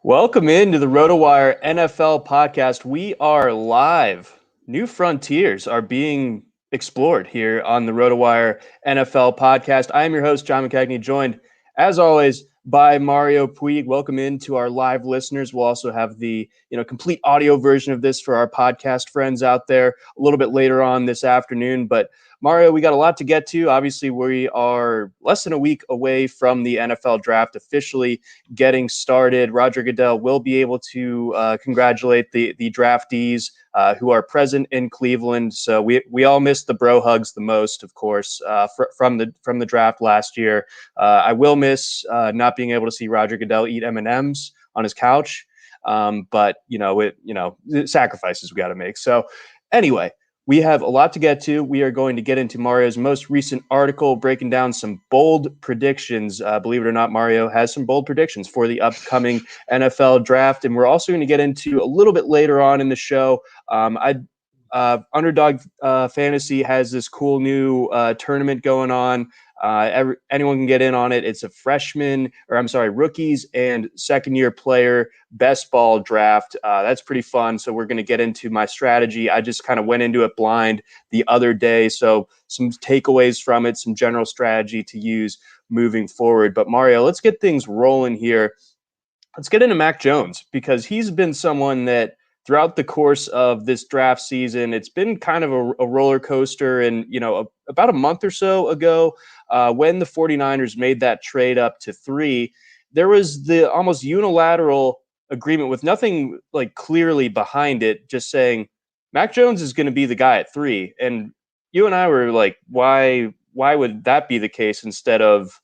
Welcome into the RotoWire NFL podcast. We are live. New frontiers are being explored here on the RotoWire NFL podcast. I am your host, John McKechnie, joined, as always, by Mario Puig. Welcome into our live listeners. We'll also have the complete audio version of this for our podcast friends out there a little bit later on this afternoon. But Mario, we got a lot to get to. Obviously, we are less than a week away from the NFL draft officially getting started. Roger Goodell will be able to congratulate the draftees who are present in Cleveland. So we all missed the bro hugs the most, of course, from the draft last year. I will miss not being able to see Roger Goodell eat M&Ms on his couch, but sacrifices we got to make. So anyway. We have a lot to get to. We are going to get into Mario's most recent article, breaking down some bold predictions. Believe it or not, Mario has some bold predictions for the upcoming NFL draft. And we're also going to get into a little bit later on in the show. Underdog Fantasy has this cool new tournament going on. Anyone can get in on it. It's a rookies and second-year player best ball draft. That's pretty fun. So we're going to get into my strategy. I just kind of went into it blind the other day. So some takeaways from it, some general strategy to use moving forward. But Mario, let's get things rolling here. Let's get into Mac Jones, because he's been someone that throughout the course of this draft season, it's been kind of a roller coaster. And, about a month or so ago, when the 49ers made that trade up to 3, there was the almost unilateral agreement with nothing like clearly behind it, just saying Mac Jones is going to be the guy at 3. And you and I were like, why would that be the case instead of,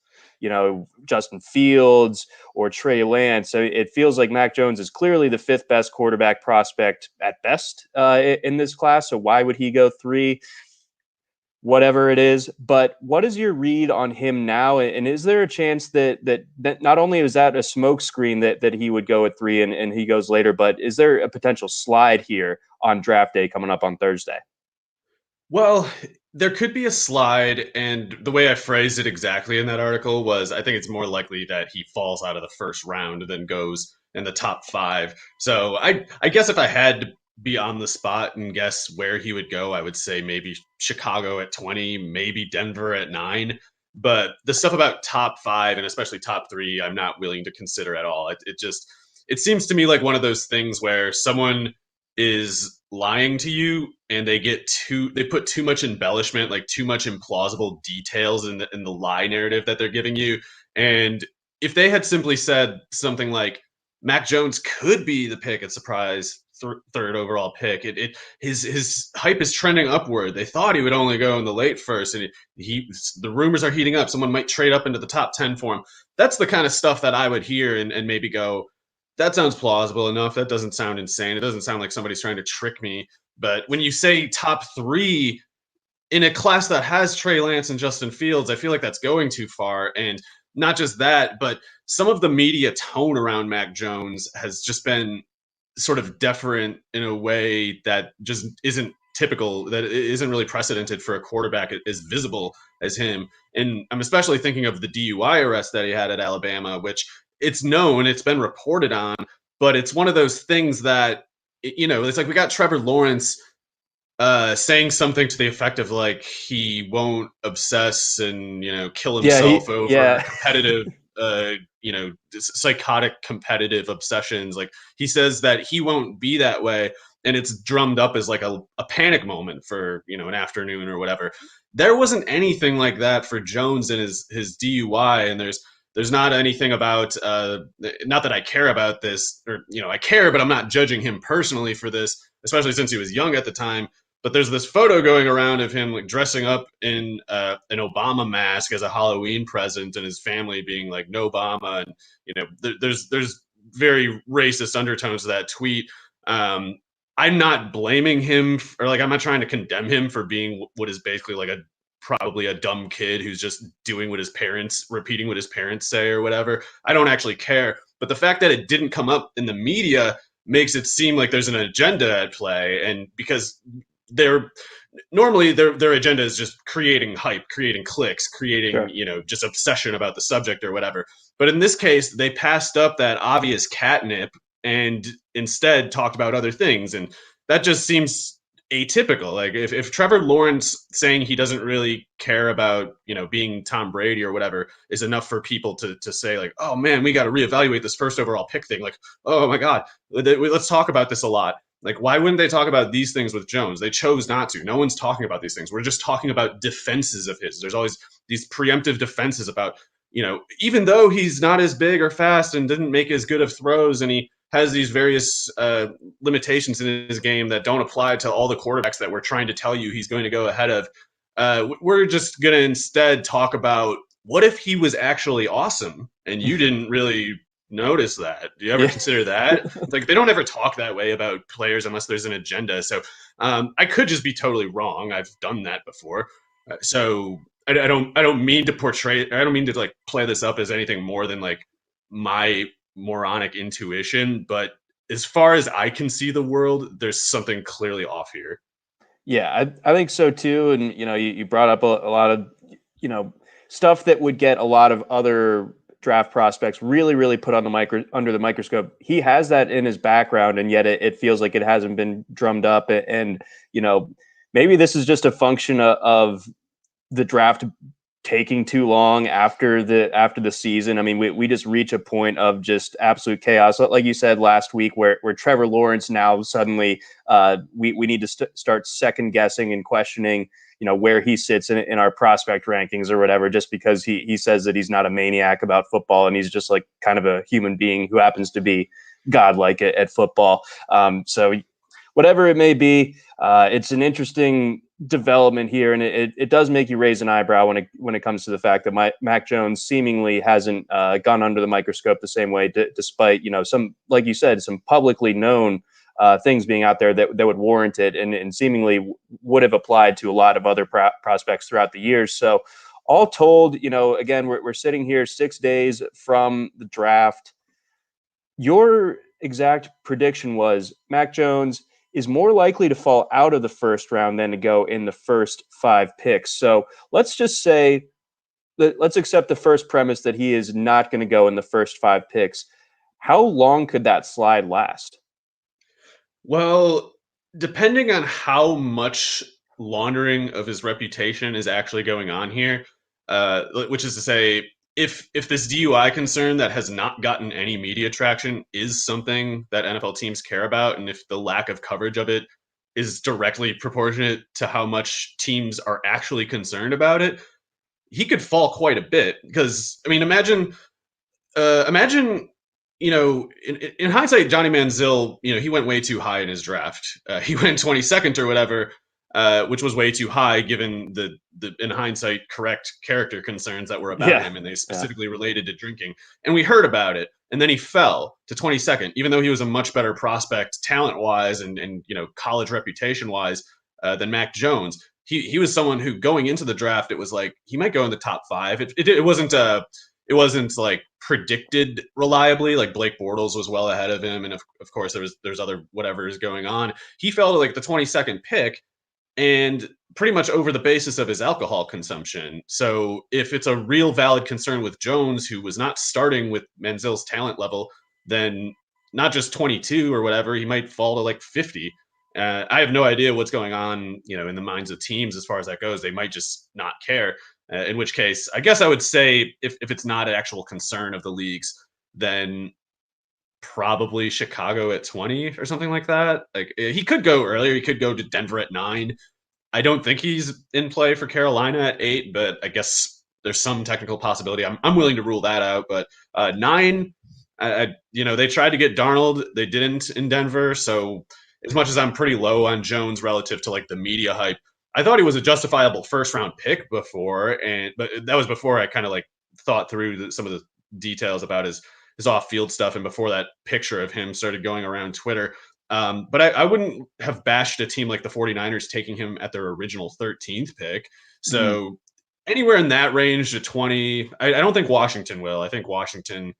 Justin Fields or Trey Lance? So it feels like Mac Jones is clearly the 5th best quarterback prospect at best in this class. So why would he go 3? Whatever it is. But what is your read on him now? And is there a chance that not only is that a smokescreen that he would go at 3 and he goes later, but is there a potential slide here on draft day coming up on Thursday? Well, there could be a slide, and the way I phrased it exactly in that article was I think it's more likely that he falls out of the first round than goes in the top 5. So I guess if I had to be on the spot and guess where he would go, I would say maybe Chicago at 20, maybe Denver at 9. But the stuff about top 5 and especially top 3, I'm not willing to consider at all. It seems to me like one of those things where someone is lying to you and they put too much embellishment, like too much implausible details in the lie narrative that they're giving you. And if they had simply said something like Mac Jones could be the pick at surprise third overall pick, his hype is trending upward. They thought he would only go in the late first, and the rumors are heating up. Someone might trade up into the top 10 for him. That's the kind of stuff that I would hear and maybe go, that sounds plausible enough. That doesn't sound insane. It doesn't sound like somebody's trying to trick me. But when you say top 3 in a class that has Trey Lance and Justin Fields, I feel like that's going too far. And not just that, but some of the media tone around Mac Jones has just been sort of deferent in a way that just isn't typical, that isn't really precedented for a quarterback as visible as him. And I'm especially thinking of the DUI arrest that he had at Alabama, which it's known, it's been reported on, but it's one of those things that, it's like we got Trevor Lawrence saying something to the effect of like he won't obsess and, kill himself over competitive, psychotic competitive obsessions. Like he says that he won't be that way. And it's drummed up as like a panic moment for, an afternoon or whatever. There wasn't anything like that for Jones and his DUI. And there's not anything about, not that I care about this, or, I care, but I'm not judging him personally for this, especially since he was young at the time. But there's this photo going around of him like dressing up in an Obama mask as a Halloween present, and his family being like, "No Obama," and there's very racist undertones to that tweet. I'm not blaming him, or like I'm not trying to condemn him for being what is basically like probably a dumb kid who's just doing repeating what his parents say or whatever. I don't actually care. But the fact that it didn't come up in the media makes it seem like there's an agenda at play, and because they're normally their agenda is just creating hype, creating clicks, creating, Sure. just obsession about the subject or whatever. But in this case, they passed up that obvious catnip and instead talked about other things, and that just seems atypical. Like if Trevor Lawrence saying he doesn't really care about being Tom Brady or whatever is enough for people to say like, oh man, we got to reevaluate this first overall pick thing. Like, oh my god, let's talk about this a lot. Like, why wouldn't they talk about these things with Jones? They chose not to. No one's talking about these things. We're just talking about defenses of his. There's always these preemptive defenses about, even though he's not as big or fast and didn't make as good of throws, and he has these various limitations in his game that don't apply to all the quarterbacks that we're trying to tell you he's going to go ahead of. We're just going to instead talk about what if he was actually awesome and you didn't really notice that. Do you ever Yeah. consider that? Like, they don't ever talk that way about players unless there's an agenda. So I could just be totally wrong. I've done that before. So I don't mean to portray. I don't mean to like play this up as anything more than like my moronic intuition. But as far as I can see the world, there's something clearly off here. Yeah, I think so too. And you brought up a lot of stuff that would get a lot of other draft prospects really, really put on the under the microscope. He has that in his background, and yet it feels like it hasn't been drummed up. And maybe this is just a function of the draft taking too long after the season. I mean, we just reach a point of just absolute chaos, like you said last week, where Trevor Lawrence now suddenly we need to start second guessing and questioning where he sits in our prospect rankings or whatever, just because he says that he's not a maniac about football and he's just like kind of a human being who happens to be godlike at football. So whatever it may be, it's an interesting development here, and it does make you raise an eyebrow when it comes to the fact that Mac Jones seemingly hasn't gone under the microscope the same way, despite some, like you said, some publicly known things being out there that would warrant it, and seemingly would have applied to a lot of other prospects throughout the years. So all told, again, we're sitting here 6 days from the draft. Your exact prediction was Mac Jones is more likely to fall out of the first round than to go in the first 5 picks. So let's just say, let's accept the first premise that he is not going to go in the first 5 picks. How long could that slide last? Well, depending on how much laundering of his reputation is actually going on here, which is to say, if this DUI concern that has not gotten any media traction is something that NFL teams care about, and if the lack of coverage of it is directly proportionate to how much teams are actually concerned about it, he could fall quite a bit. Because I mean, imagine, in hindsight, Johnny Manziel, he went way too high in his draft. He went 22nd or whatever, which was way too high given the in hindsight correct character concerns that were about him, and they specifically related to drinking. And we heard about it, and then he fell to 22nd, even though he was a much better prospect talent wise and college reputation wise than Mac Jones. He was someone who, going into the draft, it was like he might go in the top 5. It wasn't like predicted reliably. Like Blake Bortles was well ahead of him, and of course there's other whatever's going on. He fell to like the 22nd pick, and pretty much over the basis of his alcohol consumption. So if it's a real valid concern with Jones, who was not starting with Manziel's talent level, then not just 22 or whatever, he might fall to like 50. I have no idea what's going on, in the minds of teams as far as that goes. They might just not care. In which case, I guess I would say if it's not an actual concern of the leagues, then probably Chicago at 20 or something like that. Like, he could go earlier. He could go to Denver at 9. I don't think he's in play for Carolina at 8, but I guess there's some technical possibility. I'm willing to rule that out. But 9, they tried to get Darnold. They didn't in Denver. So as much as I'm pretty low on Jones relative to like the media hype, I thought he was a justifiable first round pick before, but that was before I kind of like thought through some of the details about his off field stuff, and before that picture of him started going around Twitter. But I wouldn't have bashed a team like the 49ers taking him at their original 13th pick. So anywhere in that range to 20, I don't think Washington will. I think Washington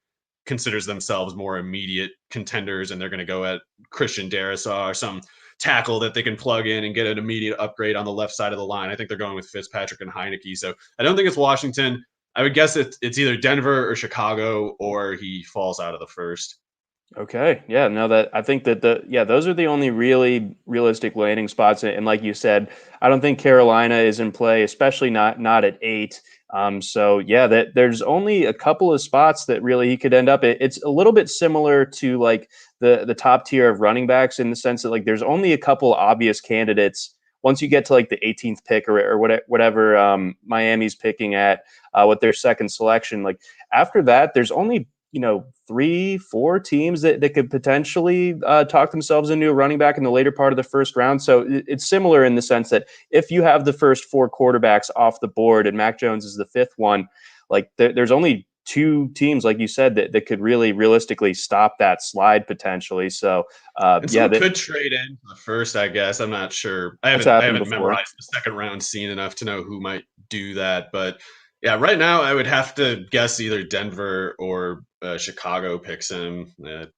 considers themselves more immediate contenders, and they're going to go at Christian Darrisaw or some tackle that they can plug in and get an immediate upgrade on the left side of the line. I think they're going with Fitzpatrick and Heineke. So I don't think it's Washington. I would guess it's either Denver or Chicago, or he falls out of the first. Okay. Yeah. No, that I think that those are the only really realistic landing spots. And like you said, I don't think Carolina is in play, especially not at 8. So yeah, that there's only a couple of spots that really he could end up. It's a little bit similar to like the top tier of running backs in the sense that like there's only a couple obvious candidates once you get to like the 18th pick or whatever Miami's picking at with their second selection. Like after that, there's only 3-4 teams that could potentially talk themselves into a running back in the later part of the first round. So it's similar in the sense that if you have the first 4 quarterbacks off the board and Mac Jones is the 5th one, like there's only 2 teams, like you said, that could really realistically stop that slide potentially. So and someone could trade in the first, I guess. I'm not sure. I haven't memorized the second round scene enough to know who might do that, but yeah, right now I would have to guess either Denver or Chicago picks him.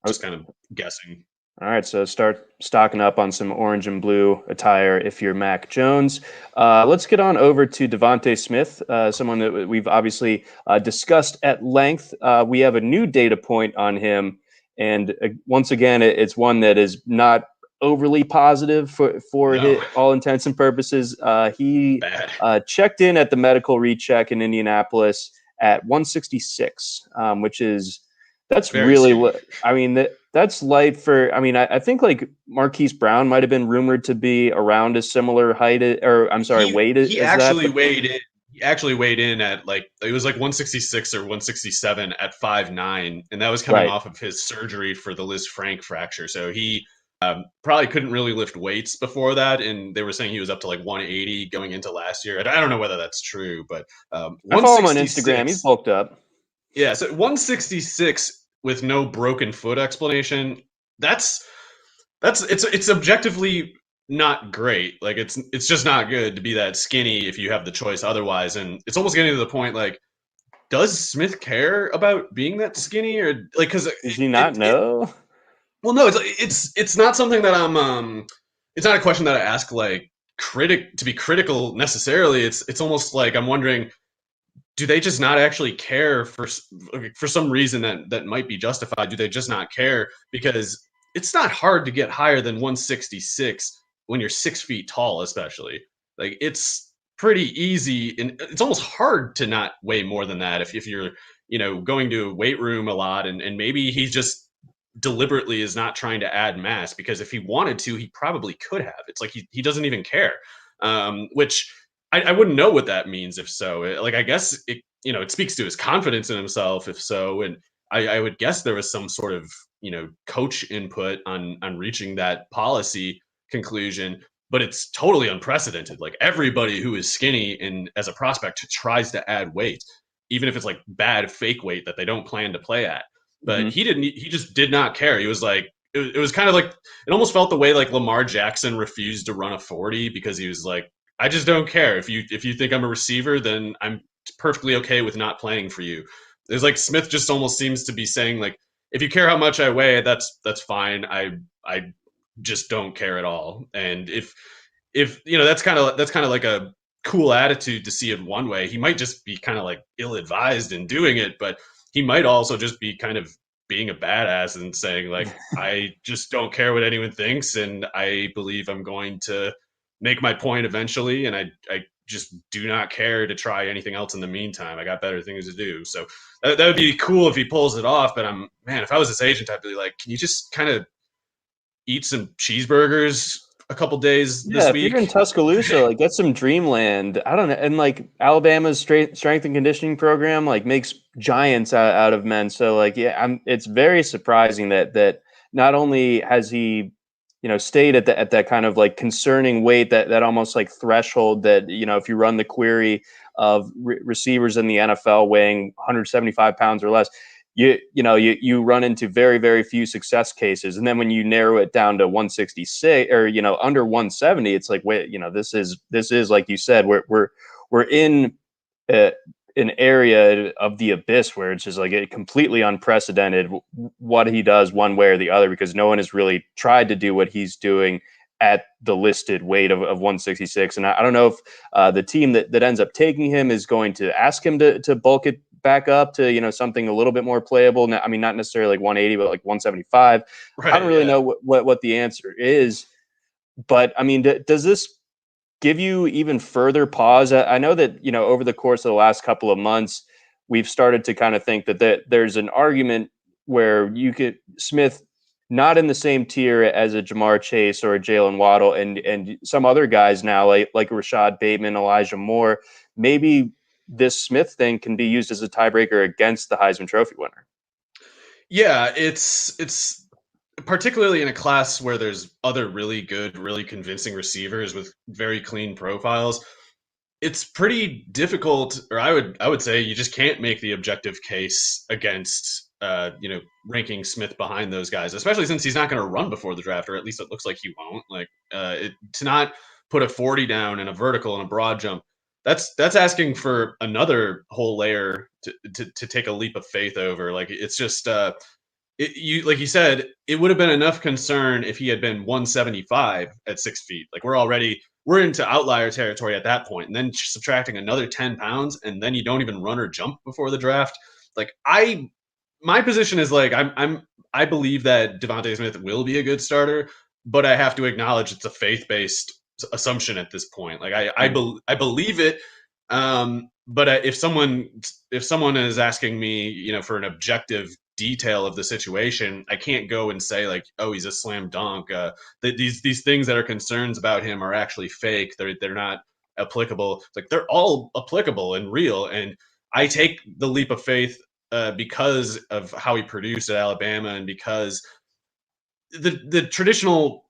Just kind of guessing. All right, so start stocking up on some orange and blue attire if you're Mac Jones. Let's get on over to Devontae Smith, someone that we've obviously discussed at length. We have a new data point on him, and once again, it's one that is not overly positive for all intents and purposes. He checked in at the medical recheck in Indianapolis at 166, which is that's really, I mean, that's light for, I mean, I think like Marquise Brown might have been rumored to be around a similar height, or I'm sorry, weight. He actually weighed in. He actually weighed in at like, it was like 166 or 167 at 5'9", and that was coming off of his surgery for the Liz Frank fracture. So he probably couldn't really lift weights before that, and they were saying he was up to like 180 going into last year. I don't know whether that's true, but I follow him on Instagram. He's bulked up. Yeah, so 166 with no broken foot explanation. It's objectively not great. Like it's just not good to be that skinny if you have the choice otherwise. And it's almost getting to the point like, does Smith care about being that skinny, or like, because does he not know? Well, no, it's not something that I'm it's not a question that I ask like to be critical necessarily. It's almost like I'm wondering, do they just not actually care for some reason that might be justified? Do they just not care? Because it's not hard to get higher than 166 when you're 6 feet tall, especially. Like it's pretty easy, and it's almost hard to not weigh more than that if you're going to a weight room a lot, and maybe he just deliberately is not trying to add mass, because if he wanted to, he probably could have. It's like he doesn't even care, which I wouldn't know what that means if so. Like, I guess it speaks to his confidence in himself if so. And I would guess there was some sort of, coach input on reaching that policy conclusion, but it's totally unprecedented. Like everybody who is skinny and as a prospect tries to add weight, even if it's like bad fake weight that they don't plan to play at. But he just did not care. He was like, it was kind of like, it almost felt the way like Lamar Jackson refused to run a 40 because he was like, I just don't care. If you think I'm a receiver, then I'm perfectly okay with not playing for you. There's like Smith just almost seems to be saying like, if you care how much I weigh, that's fine. I just don't care at all. And if that's kind of like a cool attitude to see it one way. He might just be kind of like ill-advised in doing it, but he might also just be kind of being a badass and saying like, I just don't care what anyone thinks, and I believe I'm going to make my point eventually, and I just do not care to try anything else in the meantime. I got better things to do. So that would be cool if he pulls it off. But if I was his agent, I'd be like, can you just kind of eat some cheeseburgers a couple days this week? Yeah, if you're in Tuscaloosa, like get some Dreamland. I don't know, and like Alabama's strength and conditioning program like makes giants out of men. So like, yeah, it's very surprising that not only has he stayed at that kind of like concerning weight, that almost like threshold that, if you run the query of receivers in the NFL weighing 175 pounds or less, you run into very, very few success cases. And then when you narrow it down to 166 or, under 170, it's like, wait, this is like you said, we're in an area of the abyss where it's just like a completely unprecedented what he does one way or the other, because no one has really tried to do what he's doing at the listed weight of 166. And I don't know if the team that ends up taking him is going to ask him to bulk it back up to, something a little bit more playable. I mean, not necessarily like 180, but like 175. I don't Right. really Yeah. know what the answer is, but I mean, does this give you even further pause? I know that, over the course of the last couple of months, we've started to kind of think that there's an argument where you could Smith not in the same tier as a Jamar Chase or a Jalen Waddle and some other guys now like Rashad Bateman, Elijah Moore. Maybe this Smith thing can be used as a tiebreaker against the Heisman Trophy winner. Yeah, it's particularly in a class where there's other really good, really convincing receivers with very clean profiles. It's pretty difficult, or I would say you just can't make the objective case against ranking Smith behind those guys, especially since he's not going to run before the draft, or at least it looks like he won't. Like to not put a 40 down in a vertical and a broad jump, that's asking for another whole layer to take a leap of faith over. Like it's just you like you said, it would have been enough concern if he had been 175 at 6 feet. Like we're into outlier territory at that point, and then subtracting another 10 pounds, and then you don't even run or jump before the draft. Like my position is like I believe that Devontae Smith will be a good starter, but I have to acknowledge it's a faith based assumption at this point. Like I believe it. But if someone is asking me, for an objective detail of the situation, I can't go and say like, oh, he's a slam dunk. That these things that are concerns about him are actually fake. They're not applicable. It's like they're all applicable and real. And I take the leap of faith because of how he produced at Alabama, and because the traditional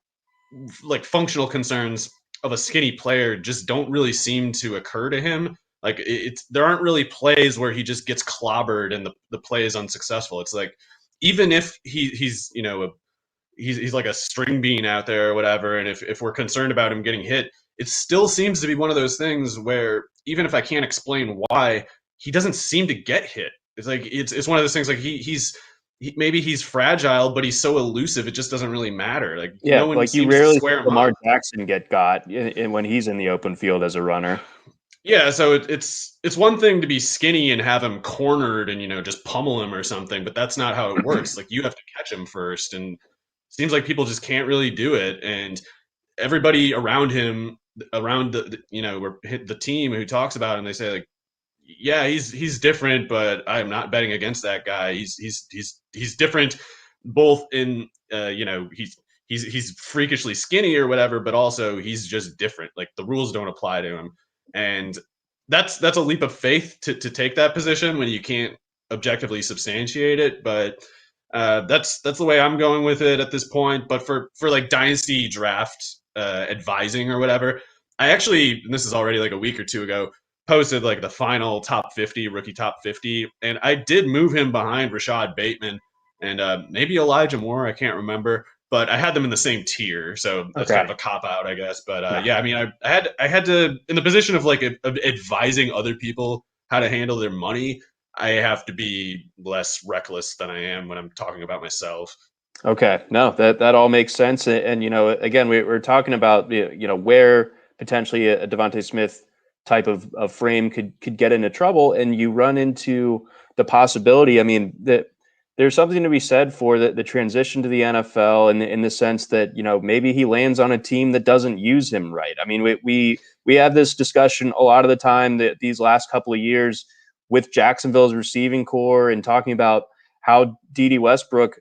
like functional concerns of a skinny player just don't really seem to occur to him. Like it's there aren't really plays where he just gets clobbered and the play is unsuccessful. It's like even if he's like a string bean out there or whatever, and if we're concerned about him getting hit, it still seems to be one of those things where even if I can't explain why, he doesn't seem to get hit. It's like it's one of those things like maybe he's fragile, but he's so elusive it just doesn't really matter. Like Yeah, no one like you seems to rarely square see him Lamar up. Jackson get got when he's in the open field as a runner. Yeah, so it's one thing to be skinny and have him cornered and just pummel him or something, but that's not how it works. Like you have to catch him first, and it seems like people just can't really do it. And everybody around him, around the team who talks about him, they say like, yeah, he's different, but I'm not betting against that guy. He's different, both in he's freakishly skinny or whatever, but also he's just different. Like the rules don't apply to him, and that's a leap of faith to take that position when you can't objectively substantiate it. But that's the way I'm going with it at this point. But for like dynasty draft advising or whatever, I actually, and this is already like a week or two ago, posted like the final top 50 rookie top 50, and I did move him behind Rashad Bateman and maybe Elijah Moore. I can't remember, but I had them in the same tier, so that's kind Okay. of a cop out, I guess. But No. yeah, I mean, I had to, in the position of like advising other people how to handle their money, I have to be less reckless than I am when I'm talking about myself. Okay. No, that all makes sense. And again, we're talking about where potentially a Devontae Smith type of frame could get into trouble, and you run into the possibility. I mean, that there's something to be said for the transition to the NFL, in the sense that maybe he lands on a team that doesn't use him right. I mean, we have this discussion a lot of the time that these last couple of years with Jacksonville's receiving core, and talking about how D.D. Westbrook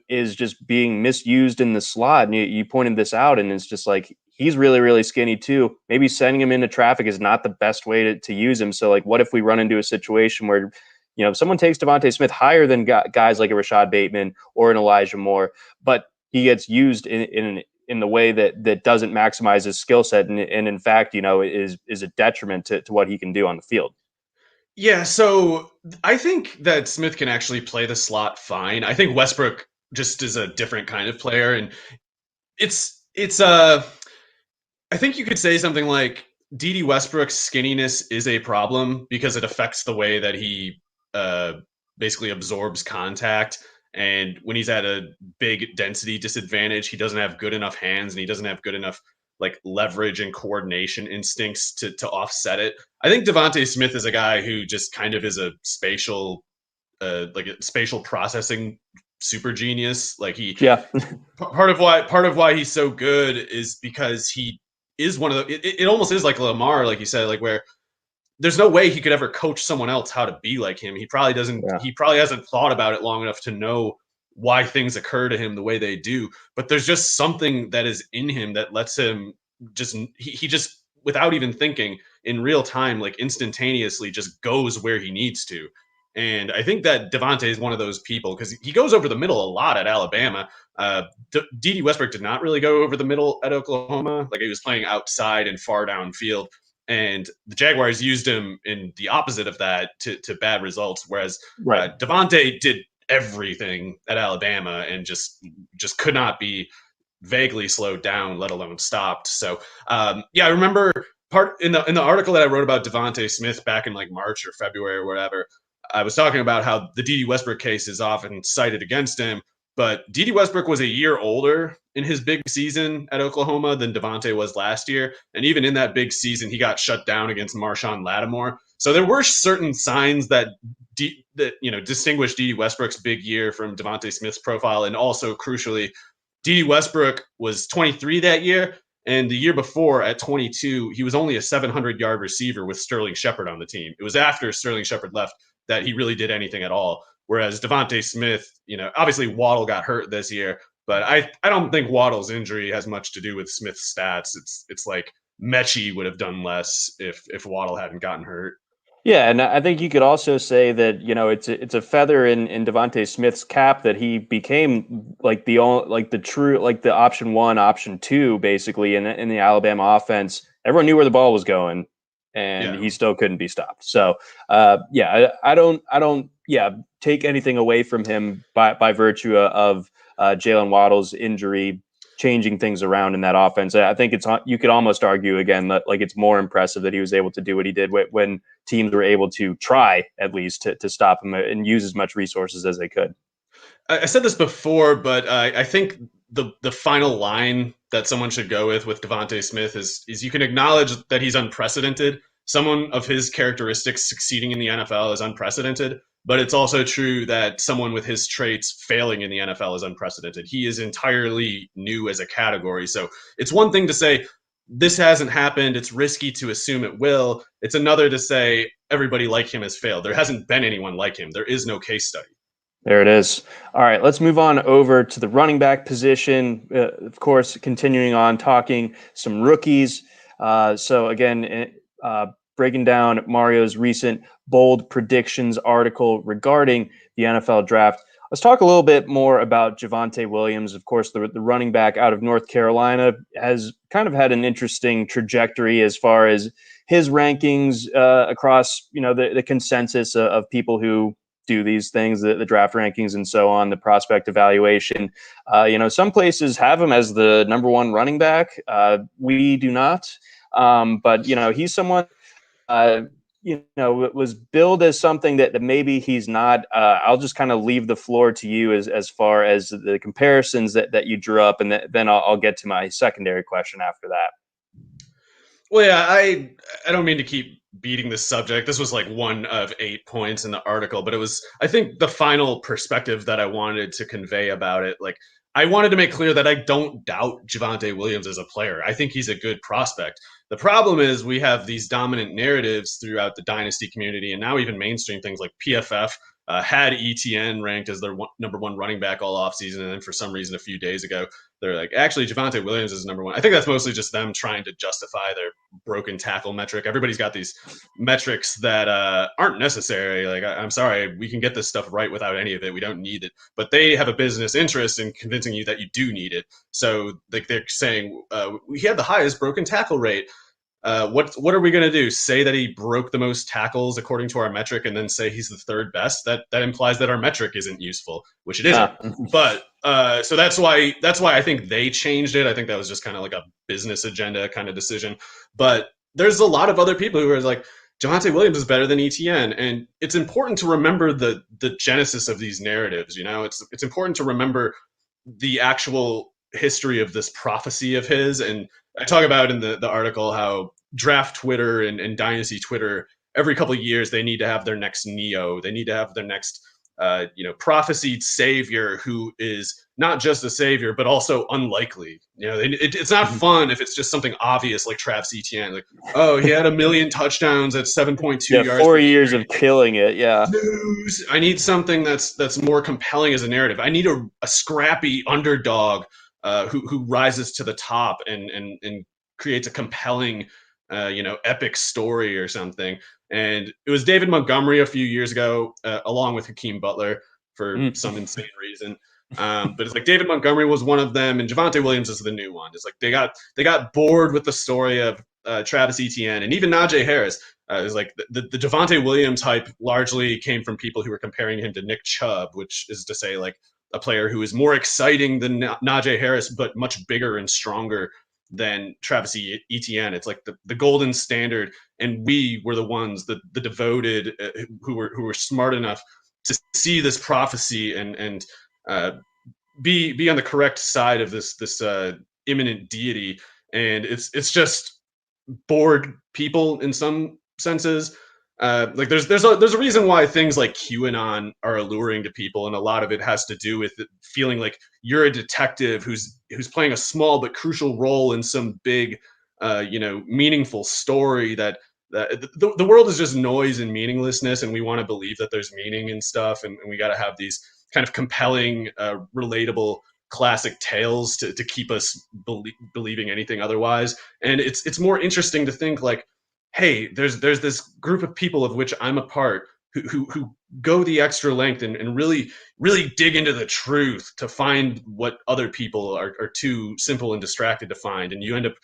is just being misused in the slot. And you pointed this out, and it's just like he's really, really skinny too. Maybe sending him into traffic is not the best way to use him. So, like, what if we run into a situation where someone takes Devontae Smith higher than guys like a Rashad Bateman or an Elijah Moore, but he gets used in the way that doesn't maximize his skill set, and in fact, is a detriment to what he can do on the field. Yeah, so I think that Smith can actually play the slot fine. I think Westbrook just is a different kind of player, and it's I think you could say something like Dede Westbrook's skinniness is a problem because it affects the way that he uh, basically absorbs contact. And when he's at a big density disadvantage, he doesn't have good enough hands and he doesn't have good enough like leverage and coordination instincts to offset it. I think Devonte Smith is a guy who just kind of is a like a spatial processing super genius. Like he Yeah. part of why he's so good is because he is one of the it almost is like Lamar, like you said, like where there's no way he could ever coach someone else how to be like him. Yeah. He probably hasn't thought about it long enough to know why things occur to him the way they do. But there's just something that is in him that lets him he just without even thinking in real time, like instantaneously just goes where he needs to. And I think that Devontae is one of those people because he goes over the middle a lot at Alabama. Dede Westbrook did not really go over the middle at Oklahoma. Like he was playing outside and far downfield. And the Jaguars used him in the opposite of that to bad results. Whereas Right. Devontae did everything at Alabama and just could not be vaguely slowed down, let alone stopped. So yeah, I remember part in the article that I wrote about Devonte Smith back in like March or February or whatever. I was talking about how the Dede Westbrook case is often cited against him, but Dede Westbrook was a year older in his big season at Oklahoma than Devonte was last year, and even in that big season, he got shut down against Marshawn Lattimore. So there were certain signs that distinguished Dede Westbrook's big year from Devonte Smith's profile, and also crucially, Dede Westbrook was 23 that year, and the year before at 22, he was only a 700-yard receiver with Sterling Shepard on the team. It was after Sterling Shepard left that he really did anything at all. Whereas Devonte Smith, obviously Waddle got hurt this year, but I don't think Waddle's injury has much to do with Smith's stats. It's like Mechie would have done less if Waddle hadn't gotten hurt. Yeah, and I think you could also say that it's a feather in Devonte Smith's cap that he became like the true like the option one, option two basically in the Alabama offense. Everyone knew where the ball was going, and Yeah. he still couldn't be stopped. So yeah, I don't take anything away from him by virtue of Jalen Waddle's injury changing things around in that offense. I think you could almost argue again that like it's more impressive that he was able to do what he did when teams were able to try at least to stop him and use as much resources as they could. I said this before, but I think the final line that someone should go with Devonte Smith is you can acknowledge that he's unprecedented. Someone of his characteristics succeeding in the NFL is unprecedented, but it's also true that someone with his traits failing in the NFL is unprecedented. He is entirely new as a category. So it's one thing to say this hasn't happened. It's risky to assume it will. It's another to say everybody like him has failed. There hasn't been anyone like him. There is no case study. There it is. All right, let's move on over to the running back position. Of course, continuing on talking some rookies. So again, breaking down Mario's recent bold predictions article regarding the NFL draft. Let's talk a little bit more about Javonte Williams. Of course, the running back out of North Carolina has kind of had an interesting trajectory as far as his rankings across the consensus of people who do these things, the draft rankings and so on, the prospect evaluation. Some places have him as the number one running back. We do not. But he's someone, was billed as something that maybe he's not. I'll just kind of leave the floor to you as far as the comparisons that you drew up, and then I'll get to my secondary question after that. Well, yeah, I don't mean to keep beating this subject. This was like one of 8 points in the article, but it was I think the final perspective that I wanted to convey about it. Like I wanted to make clear that I don't doubt Javonte Williams as a player. I think he's a good prospect. The problem is we have these dominant narratives throughout the dynasty community and now even mainstream things like PFF had ETN ranked as their number one running back all offseason, and then for some reason a few days ago they're like, actually, Javonte Williams is number one. I think that's mostly just them trying to justify their broken tackle metric. Everybody's got these metrics that aren't necessary. Like, I'm sorry, we can get this stuff right without any of it. We don't need it. But they have a business interest in convincing you that you do need it. So like they're saying, we had the highest broken tackle rate. What are we going to do? Say that he broke the most tackles according to our metric, and then say he's the third best? That implies that our metric isn't useful, which it isn't. But so that's why I think they changed it. I think that was just kind of like a business agenda kind of decision. But there's a lot of other people who are like, Javonte Williams is better than ETN, and it's important to remember the genesis of these narratives. It's important to remember the actual history of this prophecy of his. And I talk about in the article how draft Twitter and dynasty Twitter, every couple of years they need to have their next Neo. They need to have their next prophesied savior who is not just a savior but also unlikely. It's not fun if it's just something obvious like Travis Etienne, like, oh, he had 1,000,000 touchdowns at 7.2 Yeah, yards 4 years per of killing it. Yeah. news. I need something that's more compelling as a narrative. I need a scrappy underdog who rises to the top and creates a compelling epic story or something. And it was David Montgomery a few years ago, along with Hakeem Butler for some insane reason. But it's like David Montgomery was one of them, and Javonte Williams is the new one. It's like they got bored with the story of Travis Etienne and even Najee Harris. It's like the Javonte Williams hype largely came from people who were comparing him to Nick Chubb, which is to say, like, a player who is more exciting than Najee Harris, but much bigger and stronger than Travis Etienne. It's like the golden standard, and we were the ones, the devoted, who were smart enough to see this prophecy and be on the correct side of this imminent deity. And it's just bored people in some senses. Like there's a reason why things like QAnon are alluring to people, and a lot of it has to do with feeling like you're a detective who's playing a small but crucial role in some big, meaningful story. That the world is just noise and meaninglessness, and we want to believe that there's meaning and stuff, and we got to have these kind of compelling, relatable, classic tales to keep us believing anything otherwise. And it's more interesting to think like, hey, there's this group of people of which I'm a part who go the extra length and really dig into the truth to find what other people are too simple and distracted to find. And you end up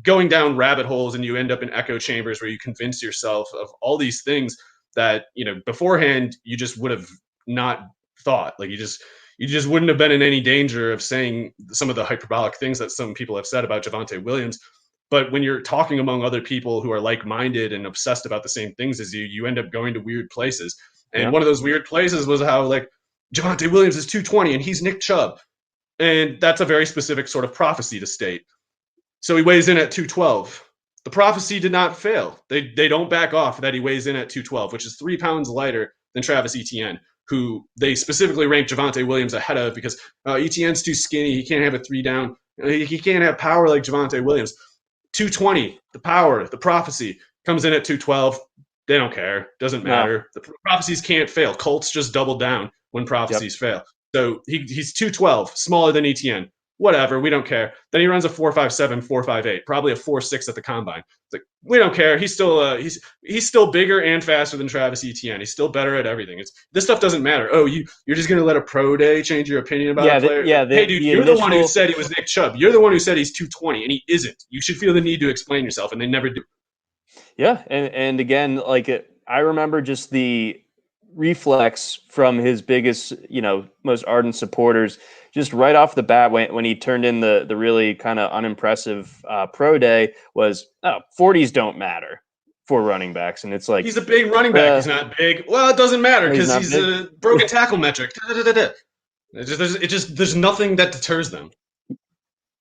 going down rabbit holes, and you end up in echo chambers where you convince yourself of all these things that beforehand you just would have not thought. Like you just wouldn't have been in any danger of saying some of the hyperbolic things that some people have said about Javonte Williams. But when you're talking among other people who are like-minded and obsessed about the same things as you end up going to weird places. And one of those weird places was how, like, Javonte Williams is 220 and he's Nick Chubb. And that's a very specific sort of prophecy to state. So he weighs in at 212. The prophecy did not fail. They don't back off that he weighs in at 212, which is 3 pounds lighter than Travis Etienne, who they specifically ranked Javonte Williams ahead of because Etienne's too skinny. He can't have a 3 down. He can't have power like Javonte Williams. 220, the power, the prophecy, comes in at 212. They don't care. Doesn't matter. No. The prophecies can't fail. Colts just double down when prophecies fail. So he's 212, smaller than Etienne. Whatever, we don't care. Then he runs a 4.57, 4.58, probably a 4.6 at the combine. It's like, we don't care. He's still bigger and faster than Travis Etienne. He's still better at everything. This stuff doesn't matter. Oh, you're just gonna let a pro day change your opinion about a player? Hey, dude, you're the one who said he was Nick Chubb. You're the one who said he's 220, and he isn't. You should feel the need to explain yourself, and they never do. Yeah, and again, like I remember just the reflex from his biggest, most ardent supporters, just right off the bat when he turned in the really kind of unimpressive pro day was, 40s don't matter for running backs. And it's like, he's a big running back. He's not big. Well, it doesn't matter because he's a broken tackle metric. There's nothing that deters them.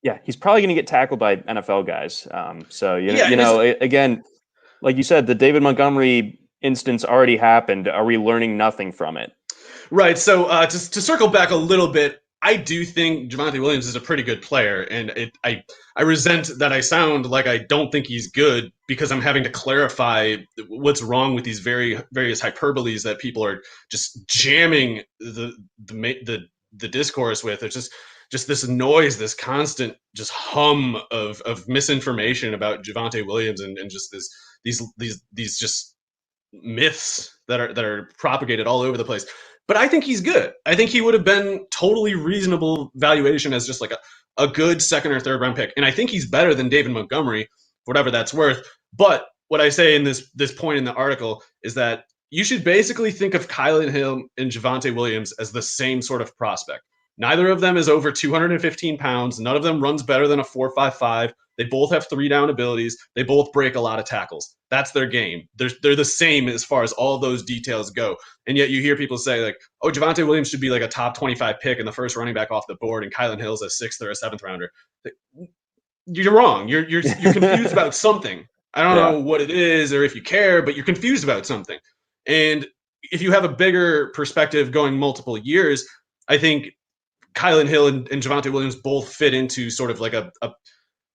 Yeah, he's probably going to get tackled by NFL guys. So, again, like you said, the David Montgomery instance already happened. Are we learning nothing from it? Right. So to circle back a little bit, I do think Javonte Williams is a pretty good player, and I resent that I sound like I don't think he's good because I'm having to clarify what's wrong with these various hyperboles that people are just jamming the discourse with. It's just this noise, this constant just hum of misinformation about Javonte Williams, and just these just myths that are propagated all over the place. But I think he's good. I think he would have been totally reasonable valuation as just like a good second or third round pick. And I think he's better than David Montgomery, whatever that's worth. But what I say in this point in the article is that you should basically think of Kylan Hill and Javonte Williams as the same sort of prospect. Neither of them is over 215 pounds. None of them runs better than a 4.55. They both have 3 down abilities. They both break a lot of tackles. That's their game. They're the same as far as all those details go. And yet you hear people say, like, oh, Javonte Williams should be like a top 25 pick and the first running back off the board, and Kylan Hill's a sixth or a seventh rounder. You're wrong. You're confused about something. I don't Yeah. know what it is or if you care, but you're confused about something. And if you have a bigger perspective going multiple years, I think Kylan Hill and Javonte Williams both fit into sort of like a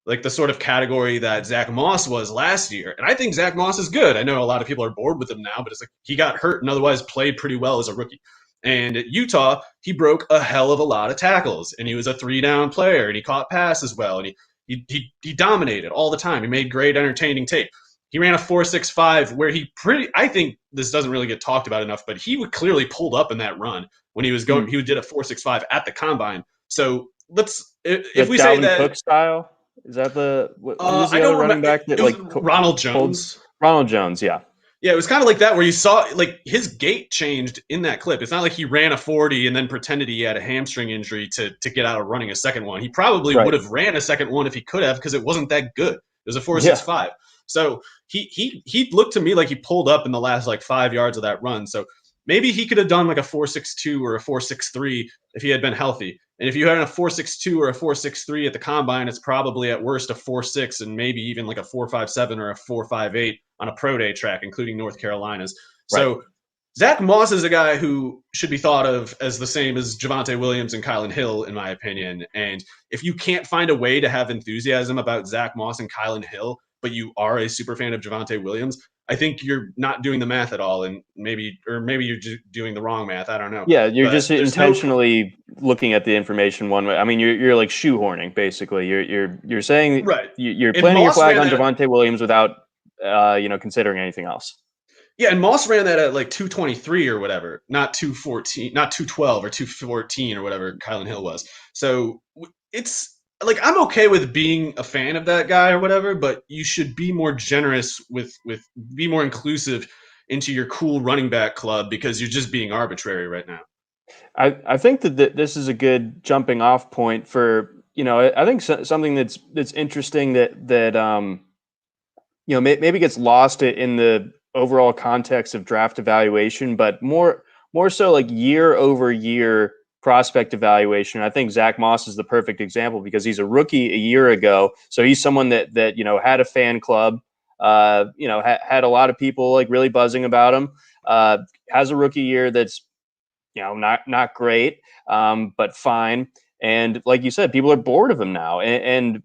like the sort of category that Zach Moss was last year. And I think Zach Moss is good. I know a lot of people are bored with him now, but it's like he got hurt and otherwise played pretty well as a rookie. And at Utah, he broke a hell of a lot of tackles, and he was a 3-down player, and he caught passes well, and he dominated all the time. He made great, entertaining tape. He ran a 4.65 where I think this doesn't really get talked about enough, but he would clearly pulled up in that run when he was going. He did a 4.65 at the combine. So if we say Dalvin that Cook style, is that who was I the other don't running remember. back that It was like Ronald pulled? Jones. Ronald Jones, yeah. Yeah, it was kind of like that where you saw like his gait changed in that clip. It's not like he ran a 40 and then pretended he had a hamstring injury to get out of running a second one. He probably Right. would have ran a second one if he could have, because it wasn't that good. It was a Yeah. 4.65. So he looked to me like he pulled up in the last like 5 yards of that run. So maybe he could have done like a 4.62 or a 4.63 if he had been healthy. And if you had a 4.62 or a 4.63 at the combine, it's probably at worst a 4.6 and maybe even like a 4.57 or a 4.58 on a pro day track, including North Carolina's. Right. So Zach Moss is a guy who should be thought of as the same as Javonte Williams and Kylan Hill, in my opinion. And if you can't find a way to have enthusiasm about Zach Moss and Kylan Hill, but you are a super fan of Javonte Williams, I think you're not doing the math at all, and maybe you're doing the wrong math. I don't know. Yeah, you're But just intentionally looking at the information one way. I mean, you're like shoehorning basically. You're saying right. you're And planting your Moss flag ran on that. Javonte Williams without considering anything else. Yeah, and Moss ran that at like 223 or whatever, not 214, not 212 or 214 or whatever Kylan Hill was. So it's like I'm okay with being a fan of that guy or whatever, but you should be more generous with be more inclusive into your cool running back club, because you're just being arbitrary right now. I think that this is a good jumping off point for I think something that's interesting that maybe gets lost in the overall context of draft evaluation, but more so like year over year prospect evaluation. I think Zach Moss is the perfect example because he's a rookie a year ago, so he's someone that had a fan club, had a lot of people like really buzzing about him. Has a rookie year that's not great, but fine. And like you said, people are bored of him now, and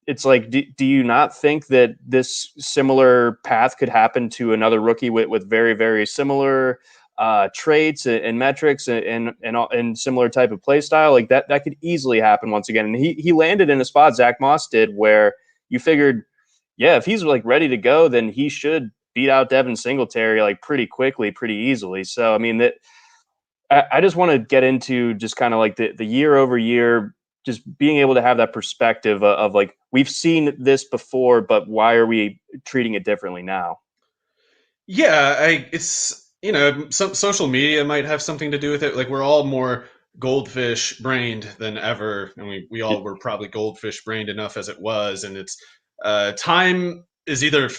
it's like, do you not think that this similar path could happen to another rookie with very, very similar traits and metrics and similar type of play style? Like that could easily happen once again. And he landed in a spot, Zach Moss did, where you figured, yeah, if he's like ready to go, then he should beat out Devin Singletary like pretty quickly, pretty easily. So I mean that. I just want to get into just kind of like the year over year, just being able to have that perspective of like, we've seen this before, but why are we treating it differently now? Yeah, it's some social media might have something to do with it. Like we're all more goldfish brained than ever, and we all were probably goldfish brained enough as it was. And it's time is either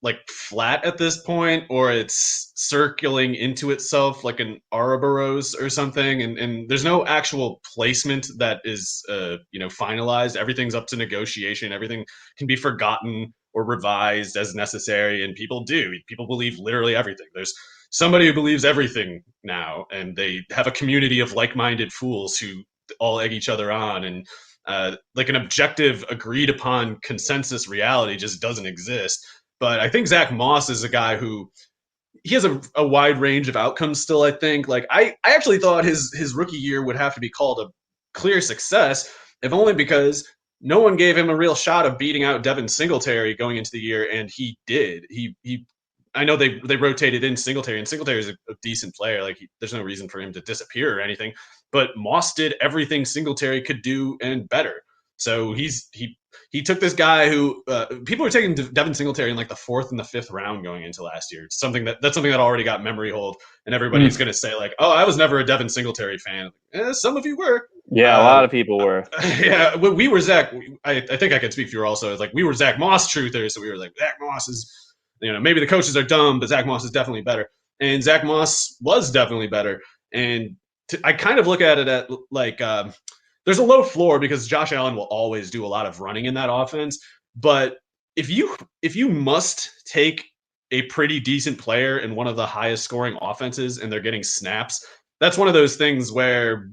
like flat at this point, or it's circling into itself like an Ouroboros or something. And there's no actual placement that is finalized. Everything's up to negotiation. Everything can be forgotten or revised as necessary, and people believe literally everything. There's somebody who believes everything now, and they have a community of like-minded fools who all egg each other on, and like an objective agreed upon consensus reality just doesn't exist. But I think Zach Moss is a guy who he has a wide range of outcomes still. I think like I actually thought his rookie year would have to be called a clear success, if only because no one gave him a real shot of beating out Devin Singletary going into the year, and he did. He I know they rotated in Singletary, and Singletary is a decent player. Like there's no reason for him to disappear or anything. But Moss did everything Singletary could do and better. So he took this guy who people were taking Devin Singletary in like the 4th and the 5th round going into last year. It's something that's something that already got memory hold, and everybody's going to say like, oh, I was never a Devin Singletary fan. Some of you were. Yeah, a lot of people were. Yeah, we were Zach. I think I can speak for you also. It's like we were Zach Moss truthers, so we were like Zach Moss is, maybe the coaches are dumb, but Zach Moss is definitely better, and Zach Moss was definitely better. And I kind of look at it at like there's a low floor because Josh Allen will always do a lot of running in that offense, but if you must take a pretty decent player in one of the highest scoring offenses and they're getting snaps, that's one of those things where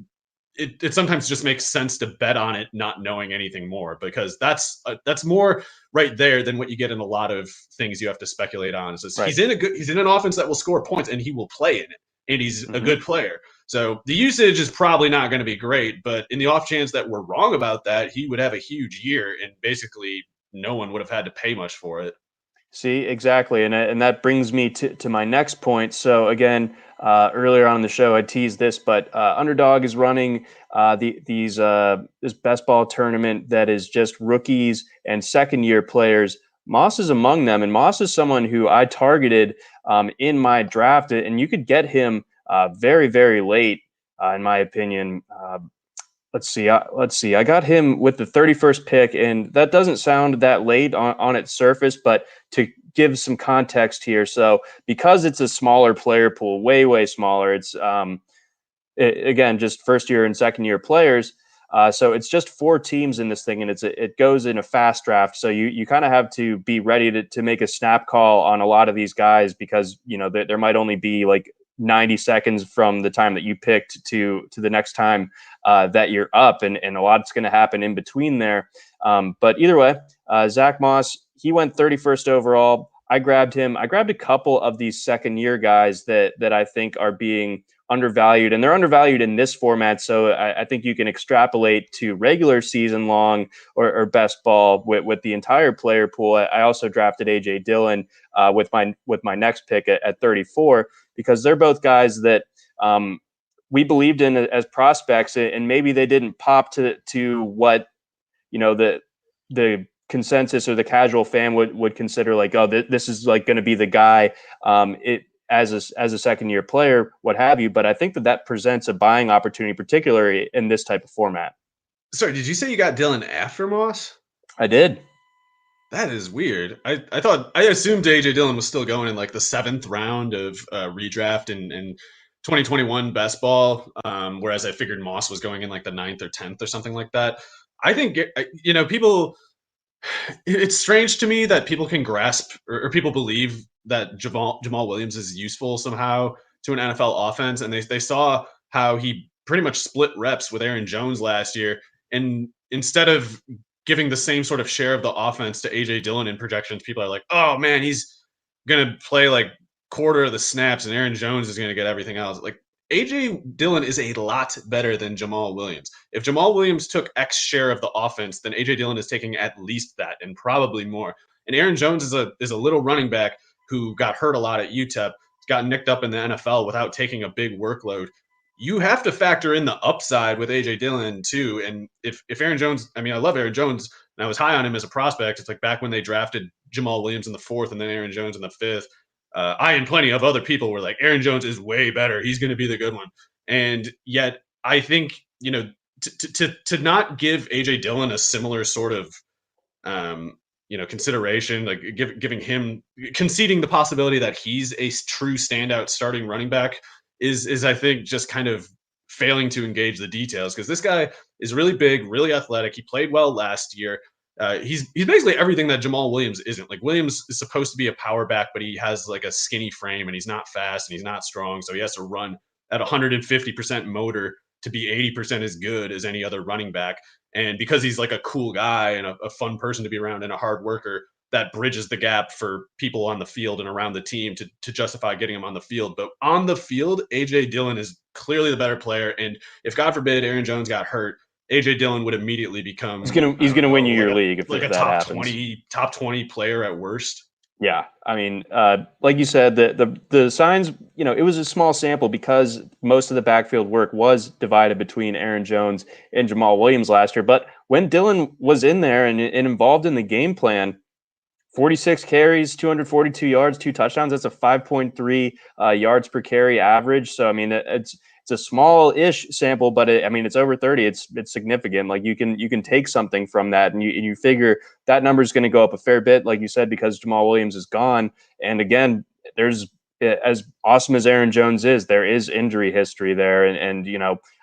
it sometimes just makes sense to bet on it not knowing anything more, because that's more right there than what you get in a lot of things you have to speculate on. It's just, Right. he's in an offense that will score points and he will play in it, and he's a Mm-hmm. good player. So the usage is probably not going to be great, but in the off chance that we're wrong about that, he would have a huge year and basically no one would have had to pay much for it. See, exactly. And that brings me to my next point. So, again, earlier on in the show, I teased this, but Underdog is running this best ball tournament that is just rookies and second year players. Moss is among them. And Moss is someone who I targeted in my draft, and you could get him very, very late, in my opinion. Let's see. I got him with the 31st pick, and that doesn't sound that late on its surface, but to give some context here, so because it's a smaller player pool, way way smaller, it's again just first year and second year players. So it's just four teams in this thing, and it goes in a fast draft. So you kind of have to be ready to make a snap call on a lot of these guys, because there might only be like 90 seconds from the time that you picked to the next time that you're up, and a lot's going to happen in between there. But either way, Zach Moss, he went 31st overall. I grabbed him. I grabbed a couple of these second year guys that I think are being undervalued, and they're undervalued in this format. So I think you can extrapolate to regular season long or best ball with the entire player pool. I also drafted AJ Dillon with my next pick at 34, because they're both guys that we believed in as prospects, and maybe they didn't pop to what the consensus or the casual fan would consider like, oh, this is like going to be the guy. It as a second year player, what have you. But I think that presents a buying opportunity, particularly in this type of format. Sorry, did you say you got Dylan after Moss? I did. That is weird. I assumed AJ Dillon was still going in like the seventh round of redraft in 2021 best ball, whereas I figured Moss was going in like the ninth or 10th or something like that. I think people. It's strange to me that people can grasp, or people believe that Jamal Williams is useful somehow to an NFL offense, and they saw how he pretty much split reps with Aaron Jones last year, and instead of giving the same sort of share of the offense to AJ Dillon in projections, people are like, "Oh man, he's gonna play like quarter of the snaps, and Aaron Jones is gonna get everything else." Like, AJ Dillon is a lot better than Jamal Williams. If Jamal Williams took X share of the offense, then AJ Dillon is taking at least that and probably more. And Aaron Jones is a little running back who got hurt a lot at UTEP, got nicked up in the NFL without taking a big workload. You have to factor in the upside with AJ Dillon too. And if Aaron Jones, I mean, I love Aaron Jones and I was high on him as a prospect. It's like back when they drafted Jamal Williams in the fourth and then Aaron Jones in the fifth. I and plenty of other people were like, Aaron Jones is way better. He's going to be the good one. And yet, I think to not give AJ Dillon a similar sort of consideration, like giving him, conceding the possibility that he's a true standout starting running back is I think just kind of failing to engage the details, because this guy is really big, really athletic. He played well last year. He's basically everything that Jamal Williams isn't. Like, Williams is supposed to be a power back, but he has like a skinny frame and he's not fast and he's not strong, so he has to run at 150% motor to be 80% as good as any other running back. And because he's like a cool guy and a fun person to be around and a hard worker, that bridges the gap for people on the field and around the team to justify getting him on the field. But on the field, AJ Dillon is clearly the better player. And if God forbid Aaron Jones got hurt, AJ Dillon would immediately become, He's I don't gonna win you know, your league like if a that happens. top 20 player at worst. Yeah, I mean, like you said, the signs. It was a small sample because most of the backfield work was divided between Aaron Jones and Jamal Williams last year. But when Dillon was in there and involved in the game plan, 46 carries, 242 yards, two touchdowns. That's a 5.3 yards per carry average. So I mean, it's it's a small-ish sample, but I mean, it's over 30. It's significant. Like you can take something from that, and you figure that number is going to go up a fair bit, like you said, because Jamal Williams is gone. And again, there's as awesome as Aaron Jones is, there is injury history there, and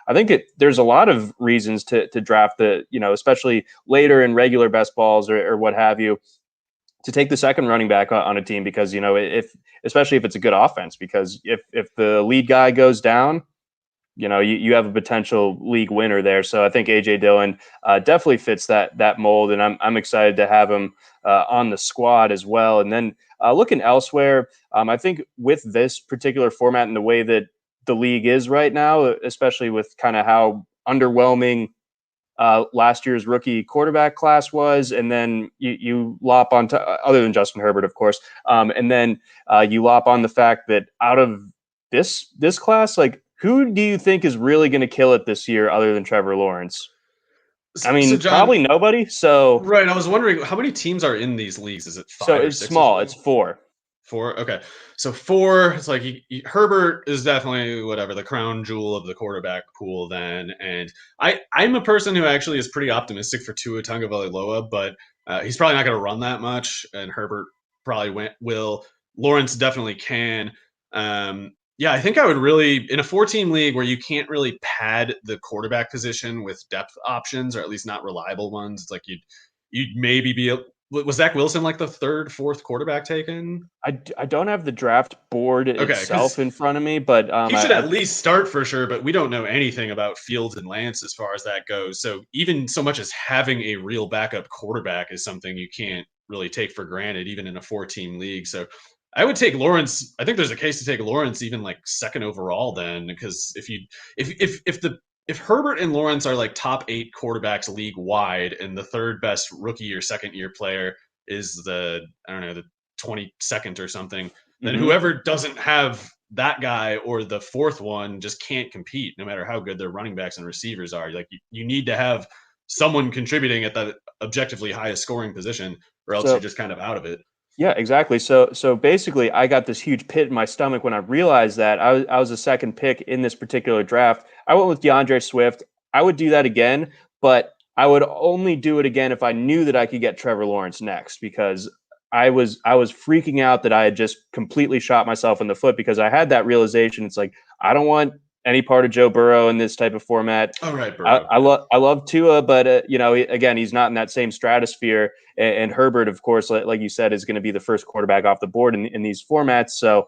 I think there's a lot of reasons to draft especially later in regular best balls or what have you, to take the second running back on a team, because especially if it's a good offense, because if the lead guy goes down, you have a potential league winner there. So I think AJ Dillon definitely fits that mold, and I'm excited to have him on the squad as well. And then looking elsewhere, I think with this particular format and the way that the league is right now, especially with kind of how underwhelming last year's rookie quarterback class was, and then you lop on to, other than Justin Herbert, of course, and then you lop on the fact that out of this class, like, who do you think is really going to kill it this year other than Trevor Lawrence? I So mean, John, probably nobody. So right, I was wondering how many teams are in these leagues? Is it so 5 or it's 6 as small. It's well? 4. 4. Okay, so 4. It's like Herbert is definitely whatever the crown jewel of the quarterback pool. Then, and I'm a person who actually is pretty optimistic for Tua Tagovailoa, but he's probably not going to run that much, and Herbert probably will. Lawrence definitely can. Yeah, I think I would really, in a 4-team league where you can't really pad the quarterback position with depth options, or at least not reliable ones. It's like you'd maybe be. Was Zach Wilson like the 3rd, 4th quarterback taken? I don't have the draft board Okay, itself because in front of me, but he should at least start for sure, but we don't know anything about Fields and Lance as far as that goes. So even so much as having a real backup quarterback is something you can't really take for granted, even in a 4-team league. So I would take Lawrence. I think there's a case to take Lawrence even like 2nd overall then, because if Herbert and Lawrence are like top 8 quarterbacks league wide, and the 3rd best rookie or 2nd year player is the 22nd or something, then mm-hmm. whoever doesn't have that guy or the 4th one just can't compete, no matter how good their running backs and receivers are. Like you need to have someone contributing at that objectively highest scoring position, or else you're So just kind of out of it. yeah, exactly. So basically, I got this huge pit in my stomach when I realized that I was a second pick in this particular draft. I went with DeAndre Swift. I would do that again, but I would only do it again if I knew that I could get Trevor Lawrence next, because I was freaking out that I had just completely shot myself in the foot, because I had that realization. It's like, I don't want any part of Joe Burrow in this type of format. Oh, right, I, Burrow. I Yeah. love I love Tua, but again, he's not in that same stratosphere. And Herbert, of course, like you said, is going to be the first quarterback off the board in these formats. So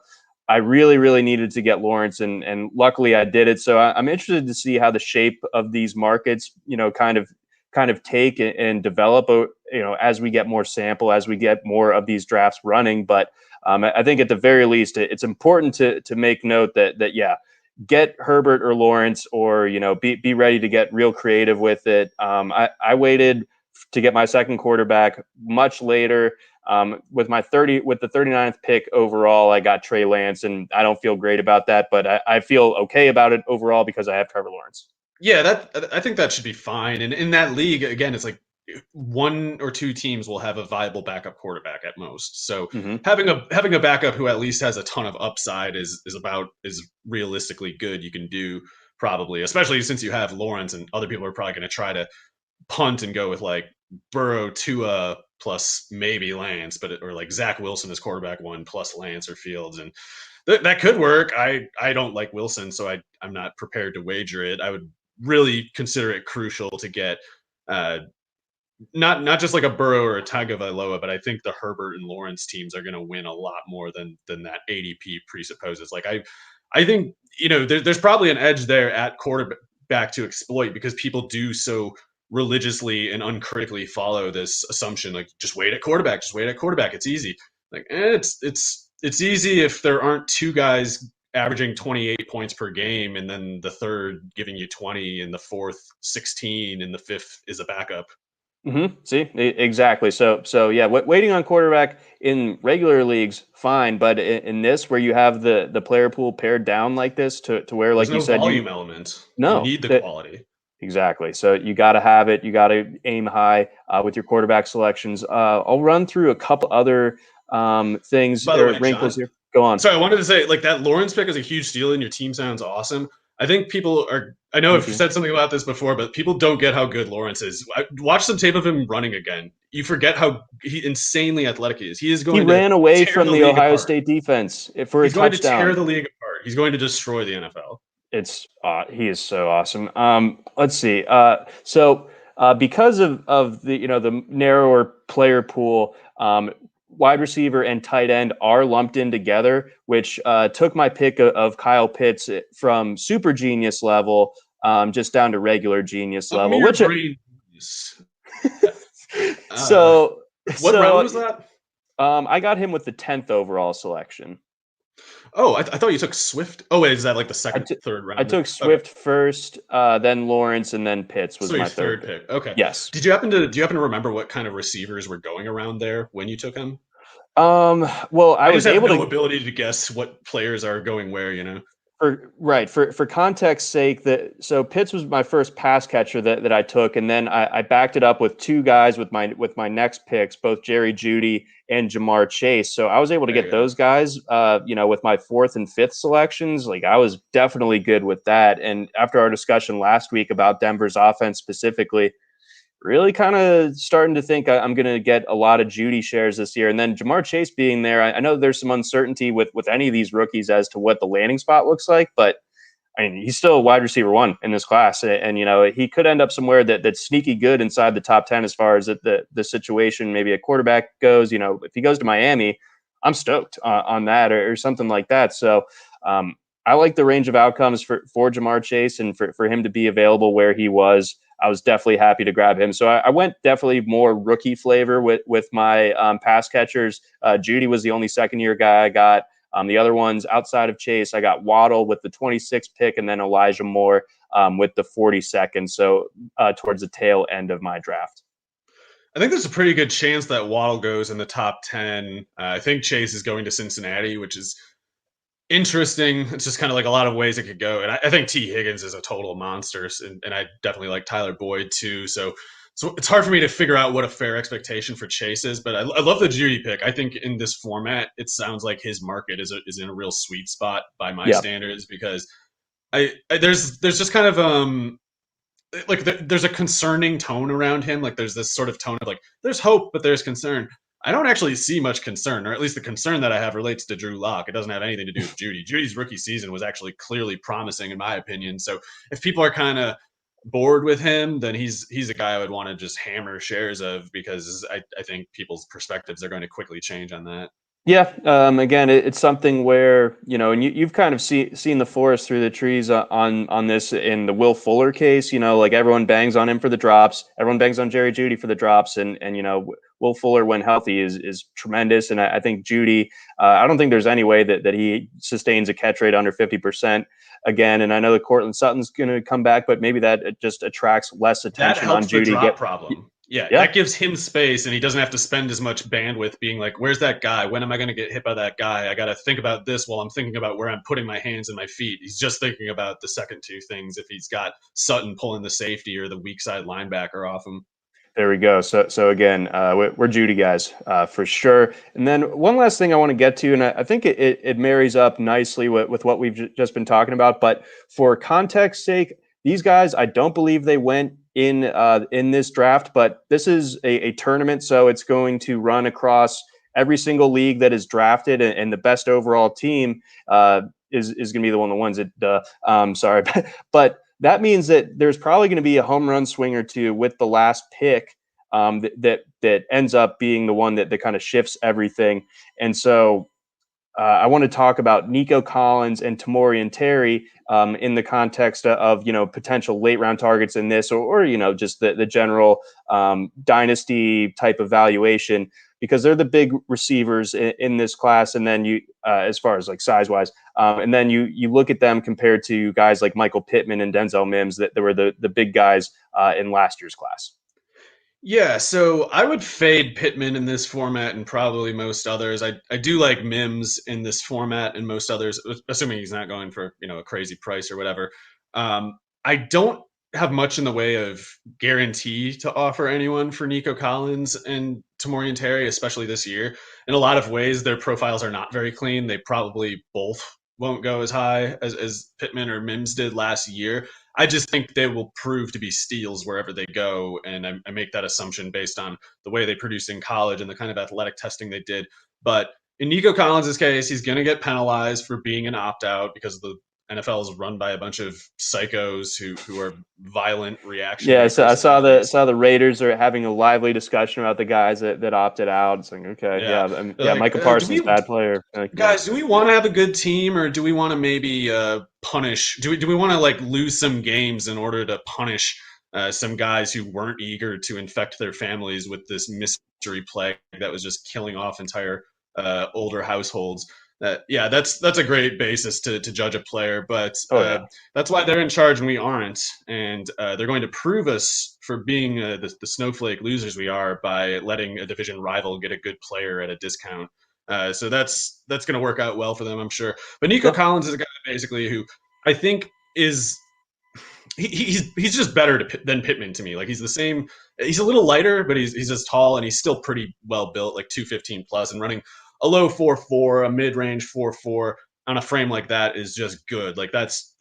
I really, really needed to get Lawrence, and luckily I did it. So I'm interested to see how the shape of these markets, kind of take and develop, as we get more sample, as we get more of these drafts running. But I think at the very least, it's important to make note that yeah, get Herbert or Lawrence, or be ready to get real creative with it. I waited to get my second quarterback much later. With the 39th pick overall, I got Trey Lance, and I don't feel great about that, but I feel okay about it overall because I have Trevor Lawrence. Yeah, that I think that should be fine. And in that league, again, it's like 1 or 2 teams will have a viable backup quarterback at most. So Mm-hmm. having a backup who at least has a ton of upside is realistically good. You can do probably, especially since you have Lawrence, and other people are probably going to try to punt and go with like Burrow, Tua plus maybe Lance, or like Zach Wilson as quarterback 1 plus Lance or Fields, and that could work. I don't like Wilson, so I'm not prepared to wager it. I would really consider it crucial to get uh, not just like a Burrow or a Tagovailoa, but I think the Herbert and Lawrence teams are going to win a lot more than that ADP presupposes. Like I think there's probably an edge there at quarterback to exploit, because people do so religiously and uncritically follow this assumption, like just wait at quarterback, just wait at quarterback. It's easy. Like it's easy if there aren't 2 guys averaging 28 points per game, and then the 3rd giving you 20, and the 4th 16, and the 5th is a backup. Mm-hmm. See, exactly. So yeah, waiting on quarterback in regular leagues, fine, but in this, where you have the player pool pared down like this, to where, There's like you no said, volume element. You no, need the that quality. exactly. So you got to have it. You got to aim high with your quarterback selections. I'll run through a couple other things By the or way, wrinkles John, here. Go on. sorry, I wanted to say, like, that Lawrence pick is a huge steal, and your team sounds awesome. I think people are. I know I've Sneaky. said something about this before, but people don't get how good Lawrence is. Watch some tape of him running again. You forget how insanely athletic he is. He is He going to ran away tear from the the league Ohio apart. State defense for a He's going to tear touchdown. the league apart. He's going to destroy the NFL. It's he is so awesome. Let's see. Because of the the narrower player pool, wide receiver and tight end are lumped in together, which took my pick of Kyle Pitts from super genius level just down to regular genius A level. mere Which brain. Uh, so what round so was that? I got him with the 10th overall selection. Oh, I thought you took Swift. Oh, wait, is that like the I second, took third I round? took Okay, Swift first, then Lawrence, and then Pitts was so your my third third pick. pick. Okay. Yes. Do you happen to remember what kind of receivers were going around there when you took him? Well, I I was just have able no to ability to guess what players are going where. You know. for context sake that so Pitts was my first pass catcher that I took, and then I backed it up with two guys with my next picks, both Jerry Judy and Jamar Chase. So I was able to There get you go. those guys, with my fourth and fifth selections. Like I was definitely good with that. And after our discussion last week about Denver's offense specifically, really kind of starting to think I'm going to get a lot of Judy shares this year. And then Jamar Chase being there, I know there's some uncertainty with any of these rookies as to what the landing spot looks like, but I mean, he's still wide receiver one in this class, and he could end up somewhere that's sneaky good inside the top 10 as far as the situation, maybe a quarterback goes. If he goes to Miami, I'm stoked on that or something like that. So I like the range of outcomes for Jamar Chase and for him to be available where he was. I was definitely happy to grab him. So I went definitely more rookie flavor with my pass catchers. Judy was the only second year guy I got. The other ones outside of Chase, I got Waddle with the 26th pick and then Elijah Moore with the 42nd. So towards the tail end of my draft. I think there's a pretty good chance that Waddle goes in the top 10. I think Chase is going to Cincinnati, which is interesting. It's just kind of like a lot of ways it could go. And I think T. Higgins is a total monster. And I definitely like Tyler Boyd too. So it's hard for me to figure out what a fair expectation for Chase is. But I love the Judy pick. I think in this format, it sounds like his market is in a real sweet spot by my Yeah, standards because there's just kind of like there's a concerning tone around him. Like there's this sort of tone of like there's hope, but there's concern. I don't actually see much concern, or at least the concern that I have relates to Drew Lock. It doesn't have anything to do with Judy. Judy's rookie season was actually clearly promising, in my opinion. So if people are kind of bored with him, then he's a guy I would want to just hammer shares of because I think people's perspectives are going to quickly change on that. yeah. Again, it's something where and you've kind of seen the forest through the trees on this in the Will Fuller case. Like everyone bangs on him for the drops, everyone bangs on Jerry Judy for the drops, and Will Fuller when healthy is tremendous. And I think Judy, I don't think there's any way that he sustains a catch rate under 50% again. And I know that Cortland Sutton's going to come back, but maybe that just attracts less That attention on helps the Judy. drop problem. Yeah, Yeah, that gives him space and he doesn't have to spend as much bandwidth being like, where's that guy? When am I going to get hit by that guy? I got to think about this while I'm thinking about where I'm putting my hands and my feet. He's just thinking about the second two things if he's got Sutton pulling the safety or the weak side linebacker off him. there we go. So again, we're Judy guys for sure. And then one last thing I want to get to, and I think it marries up nicely with what we've just been talking about. But for context sake, these guys, I don't believe they went in this draft, but this is a tournament, so it's going to run across every single league that is drafted, and the best overall team is going to be the ones that. Sorry, but that means that there's probably going to be a home run swing or two with the last pick that ends up being the one that kind of shifts everything. And so I want to talk about Nico Collins and Tamorian Terry in the context of potential late round targets in this, or just the general dynasty type evaluation, because they're the big receivers in this class. And then as far as like size wise, and then you look at them compared to guys like Michael Pittman and Denzel Mims that were the big guys in last year's class. Yeah, so I would fade Pittman in this format and probably most others. I do like Mims in this format and most others, assuming he's not going for a crazy price or whatever. I don't have much in the way of guarantee to offer anyone for Nico Collins and Tamorian Terry, especially this year. In a lot of ways, their profiles are not very clean. They probably both won't go as high as Pittman or Mims did last year. I just think they will prove to be steals wherever they go, and I make that assumption based on the way they produced in college and the kind of athletic testing they did. But in Nico Collins' case, he's going to get penalized for being an opt-out because the NFL is run by a bunch of psychos who are violent, Yeah, reactionary so I saw the personalities. saw the Raiders are having a lively discussion about the guys that opted out. It's like, okay, Yeah, yeah, they're yeah, like, Micah do Parsons, we bad player. Like, yeah, guys, do we want to have a good team, or do we want to maybe punish? Do we want to like lose some games in order to punish some guys who weren't eager to infect their families with this mystery plague that was just killing off entire older households? Yeah, that's a great basis to judge a player, but oh yeah, that's why they're in charge and we aren't, and they're going to prove us for being the snowflake losers we are by letting a division rival get a good player at a discount. So that's going to work out well for them, I'm sure. But Nico yeah, Collins is a guy basically who I think is he's just better than Pittman to me. Like he's the same. He's a little lighter, but he's as tall and he's still pretty well built, like 215 plus, and running a low 4.4, a mid range 4.4 on a frame like that is just good. Like that's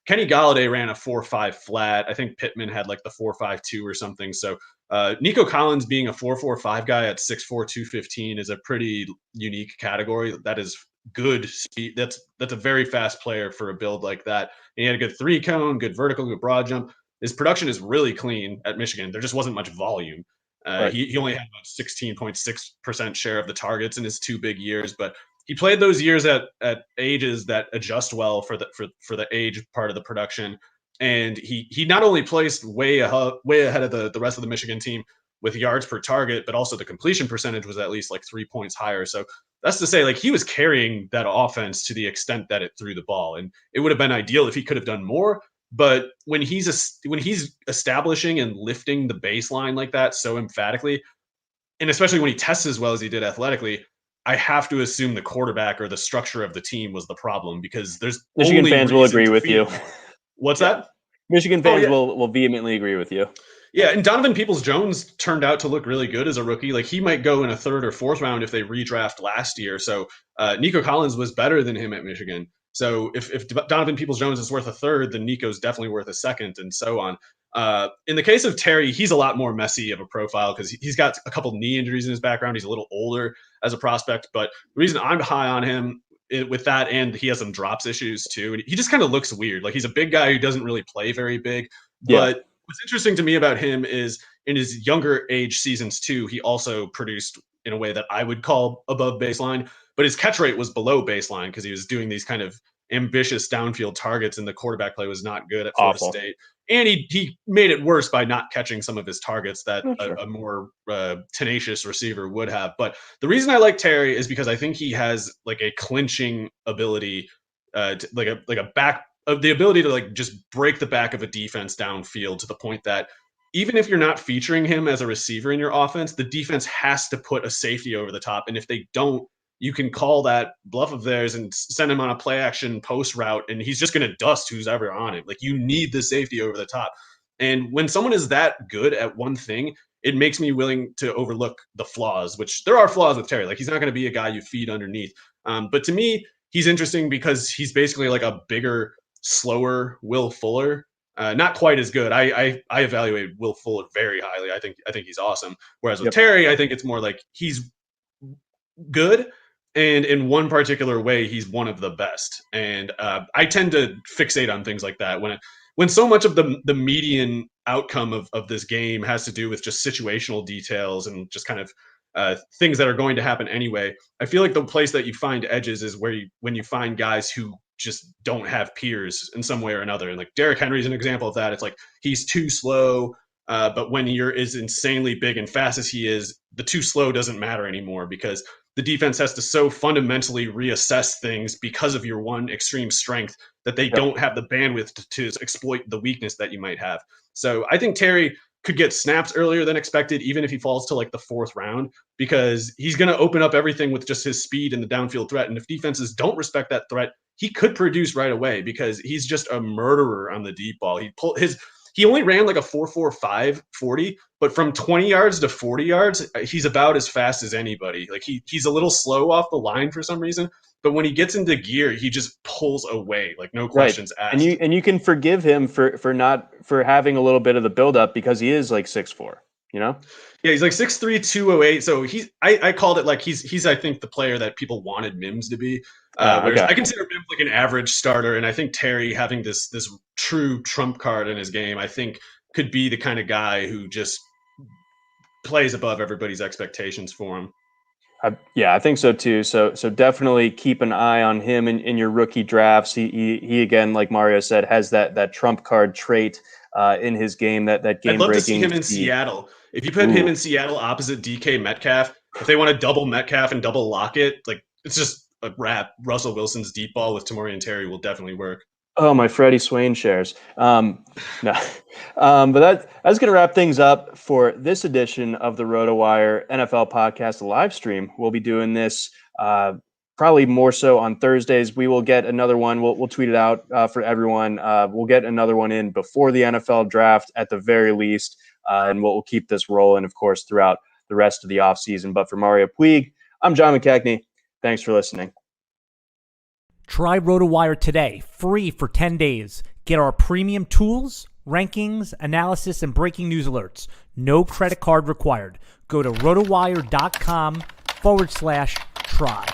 Kenny Galladay ran a 4.5 flat. I think Pittman had like the 4.52 or something. So Nico Collins being a 4.45 guy at 6'4", 215 is a pretty unique category. That is good speed. That's a very fast player for a build like that. And he had a good 3-cone, good vertical, good broad jump. His production is really clean at Michigan. There just wasn't much volume. right. He only had about 16.6% share of the targets in his 2 big years, but he played those years at ages that adjust well for the age part of the production. And he not only placed way ahead of the rest of the Michigan team with yards per target, but also the completion percentage was at least like 3 points higher. So that's to say, like he was carrying that offense to the extent that it threw the ball, and it would have been ideal if he could have done more. But when he's establishing and lifting the baseline like that so emphatically, and especially when he tests as well as he did athletically, I have to assume the quarterback or the structure of the team was the problem because there's Michigan only fans will reason agree to with feed you. him more. What's Yeah, that? Michigan Oh fans yeah, will vehemently agree with you. yeah, and Donovan Peoples-Jones turned out to look really good as a rookie. Like he might go in a third or fourth round if they redraft last year. So Nico Collins was better than him at Michigan. So if Donovan Peoples-Jones is worth a third, then Nico's definitely worth a second, and so on. In the case of Terry, he's a lot more messy of a profile because he's got a couple knee injuries in his background. He's a little older as a prospect, but the reason I'm high on him with that, and he has some drops issues too, and he just kind of looks weird. Like he's a big guy who doesn't really play very big, Yeah, but what's interesting to me about him is in his younger age seasons too, he also produced in a way that I would call above baseline, but his catch rate was below baseline because he was doing these kind of ambitious downfield targets and the quarterback play was not good at Florida awful. State. And he made it worse by not catching some of his targets that Oh, sure. a more tenacious receiver would have. But the reason I like Terry is because I think he has like a clinching ability, like a back of the ability to like just break the back of a defense downfield to the point that even if you're not featuring him as a receiver in your offense, the defense has to put a safety over the top. And if they don't, you can call that bluff of theirs and send him on a play action post route, and he's just going to dust who's ever on it. Like you need the safety over the top. And when someone is that good at one thing, it makes me willing to overlook the flaws, which there are flaws with Terry. Like he's not going to be a guy you feed underneath. But to me, he's interesting because he's basically like a bigger, slower Will Fuller. Not quite as good. I evaluate Will Fuller very highly. I think he's awesome. Whereas with Yep. Terry, I think it's more like he's good, and in one particular way, he's one of the best. And I tend to fixate on things like that when so much of the median outcome of this game has to do with just situational details and just kind of things that are going to happen anyway. I feel like the place that you find edges is when you find guys who just don't have peers in some way or another. And like Derrick Henry's an example of that. It's like he's too slow, but when you're as insanely big and fast as he is, the too slow doesn't matter anymore because the defense has to so fundamentally reassess things because of your one extreme strength that they Yep. don't have the bandwidth to exploit the weakness that you might have. So I think Terry could get snaps earlier than expected, even if he falls to like the fourth round, because he's going to open up everything with just his speed and the downfield threat. And if defenses don't respect that threat, he could produce right away because he's just a murderer on the deep ball. he only ran like a 4.45 40, but from 20 yards to 40 yards, he's about as fast as anybody. Like he's a little slow off the line for some reason, but when he gets into gear, he just pulls away, like no Right. questions And asked. you can forgive him for having a little bit of the buildup because he is like 6'4", you know? Yeah, he's like 6'3", 208. So I called it like he's I think the player that people wanted Mims to be. Whereas Okay. I consider Mims like an average starter, and I think Terry having this true trump card in his game, I think could be the kind of guy who just plays above everybody's expectations for him. Yeah, I think so too. So definitely keep an eye on him in your rookie drafts. He again, like Mario said, has that trump card trait in his game, that I'd game love to see breaking him in speed. Seattle. If you put him Ooh. in Seattle opposite DK Metcalf, if they want to double Metcalf and double Lockett, like it's just a wrap. Russell Wilson's deep ball with Tamori and Terry will definitely work. Oh, my Freddie Swain shares. No, but that's going to wrap things up for this edition of the RotoWire NFL Podcast live stream. We'll be doing this probably more so on Thursdays. We will get another one. We'll tweet it out for everyone. We'll get another one in before the NFL draft at the very least, and we'll keep this rolling, of course, throughout the rest of the offseason. But for Mario Puig, I'm John McKechnie. Thanks for listening. Try RotoWire today, free for 10 days. Get our premium tools, rankings, analysis, and breaking news alerts. No credit card required. Go to rotowire.com/try.